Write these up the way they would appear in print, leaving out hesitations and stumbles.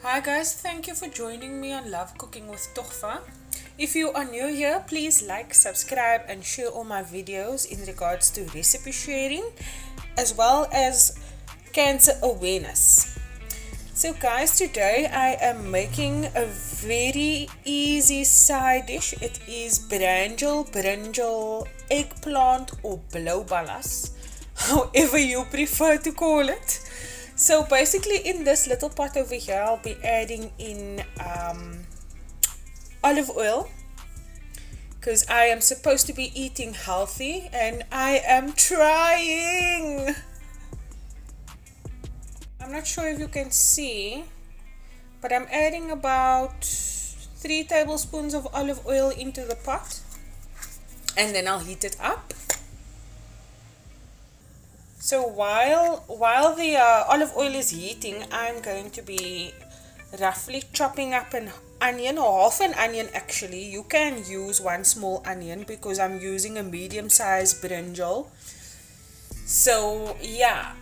Hi guys, thank you for joining me on Love Cooking with Toghfah. If you are new here, please like, subscribe and share all my videos in regards to recipe sharing as well as cancer awareness. So guys, today I am making a very easy side dish. It is brinjal, eggplant or blou ballas, however you prefer to call it. So basically in this little pot over here, I'll be adding in olive oil because I am supposed to be eating healthy and I am trying. I'm not sure if you can see, but I'm adding about 3 tablespoons of olive oil into the pot and then I'll heat it up. So while the olive oil is heating, I'm going to be roughly chopping up an onion, or half an onion actually. You can use one small onion because I'm using a medium-sized brinjal. So yeah,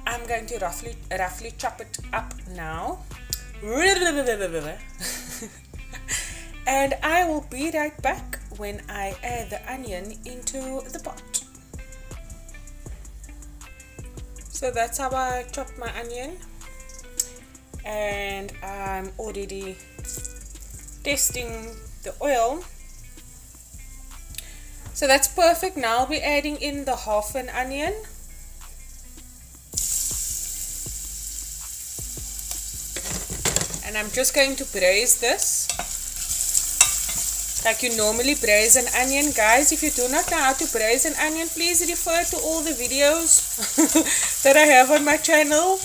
I'm going to roughly chop it up now. And I will be right back when I add the onion into the pot. So that's how I chop my onion, and I'm already testing the oil. So that's perfect. Now I'll be adding in the half an onion. And I'm just going to braise this like you normally braise an onion. Guys, if you do not know how to braise an onion, please refer to all the videos that I have on my channel.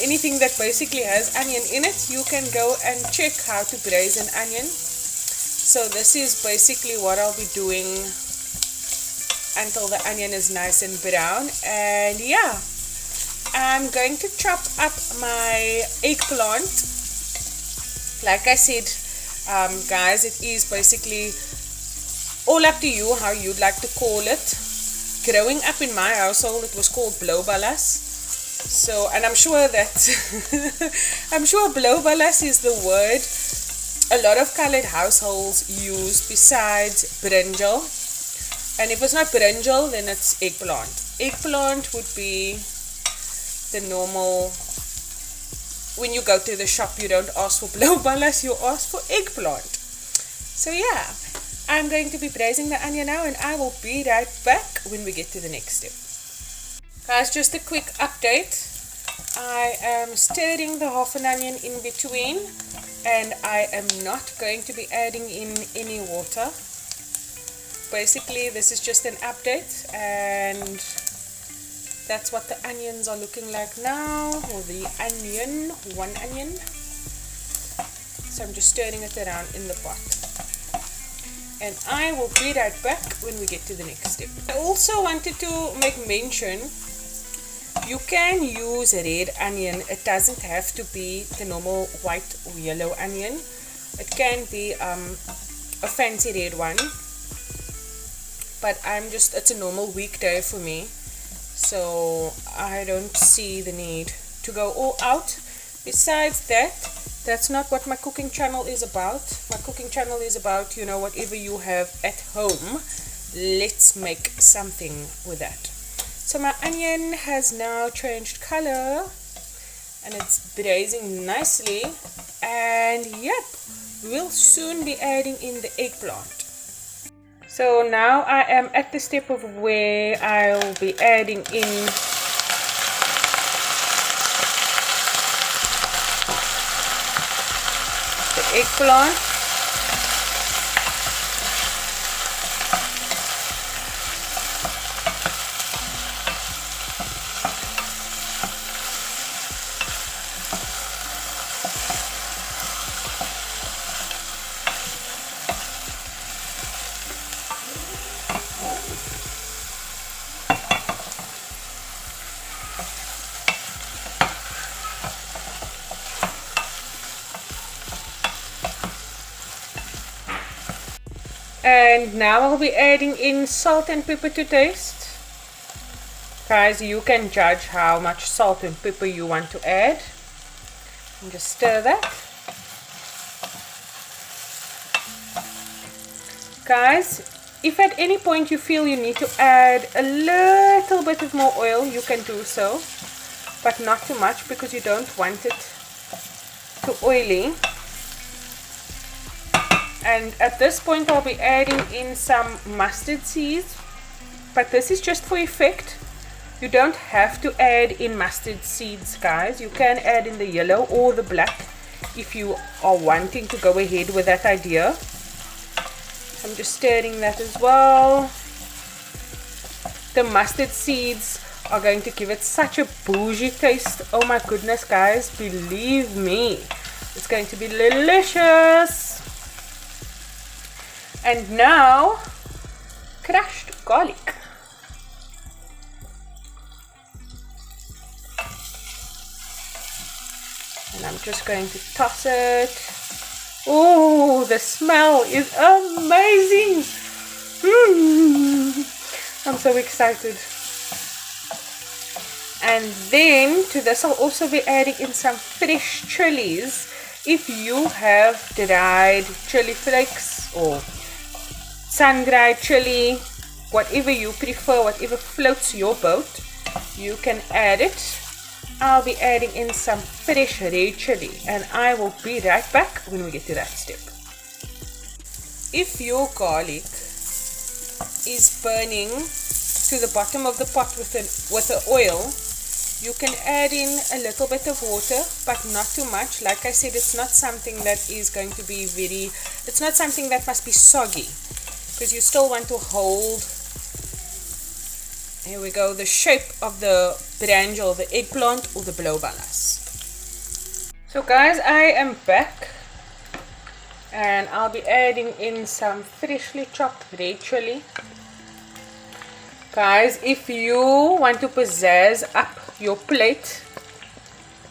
Anything that basically has onion in it, you can go and check how to braise an onion. So this is basically what I'll be doing until the onion is nice and brown. And yeah, I'm going to chop up my eggplant. Like I said, guys, it is basically all up to you how you'd like to call it. Growing up in my household, it was called blou ballas. So, and I'm sure that I'm sure blou ballas is the word a lot of colored households use besides brinjal. And if it's not brinjal, then it's eggplant. Eggplant would be the normal. When you go to the shop, you don't ask for blou ballas, you ask for eggplant. So yeah, I'm going to be braising the onion now, and I will be right back when we get to the next step. Guys, just a quick update. I am stirring the half an onion in between, and I am not going to be adding in any water. Basically, this is just an update, and that's what the onions are looking like now, or the onion, one onion. So I'm just stirring it around in the pot. And I will be right back when we get to the next step. I also wanted to make mention, you can use a red onion. It doesn't have to be the normal white or yellow onion. It can be a fancy red one. But it's a normal weekday for me. So I don't see the need to go all out. Besides that, that's not what my cooking channel is about. My cooking channel is about, whatever you have at home, let's make something with that. So my onion has now changed color and it's braising nicely. And yep, we'll soon be adding in the eggplant. So now I am at the step of where I'll be adding in the eggplant. And now I'll be adding in salt and pepper to taste. Guys, you can judge how much salt and pepper you want to add. And just stir that. Guys, if at any point you feel you need to add a little bit of more oil, you can do so, but not too much because you don't want it too oily. And at this point I'll be adding in some mustard seeds, but this is just for effect. You don't have to add in mustard seeds, guys. You can add in the yellow or the black if you are wanting to go ahead with that idea. I'm just stirring that as well. The mustard seeds are going to give it such a bougie taste. Oh my goodness, guys, believe me, it's going to be delicious. And now, crushed garlic. And I'm just going to toss it. Oh, the smell is amazing. I'm so excited. And then to this I'll also be adding in some fresh chilies. If you have dried chili flakes or sun-dried chili, whatever you prefer, whatever floats your boat, you can add it. I'll be adding in some fresh red chili, and I will be right back when we get to that step. If your garlic is burning to the bottom of the pot with the oil, you can add in a little bit of water, but not too much. Like I said, it's not something that is going to be it's not something that must be soggy, because you still want to hold, here we go, the shape of the brinjal, the eggplant, or the blou ballas. So guys, I am back, and I'll be adding in some freshly chopped red chili. Guys, if you want to pizzazz up your plate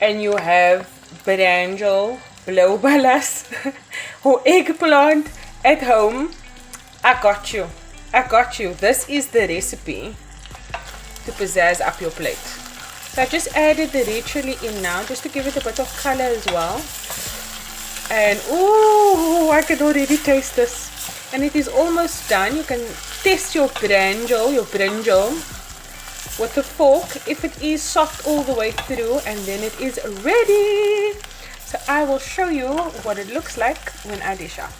and you have brinjal, blou ballas or eggplant at home, I got you. I got you. This is the recipe to pizzazz up your plate. So I just added the red chili in now, just to give it a bit of color as well. And ooh, I can already taste this. And it is almost done. You can test your brinjal with a fork if it is soft all the way through, and then it is ready. So I will show you what it looks like when I dish up.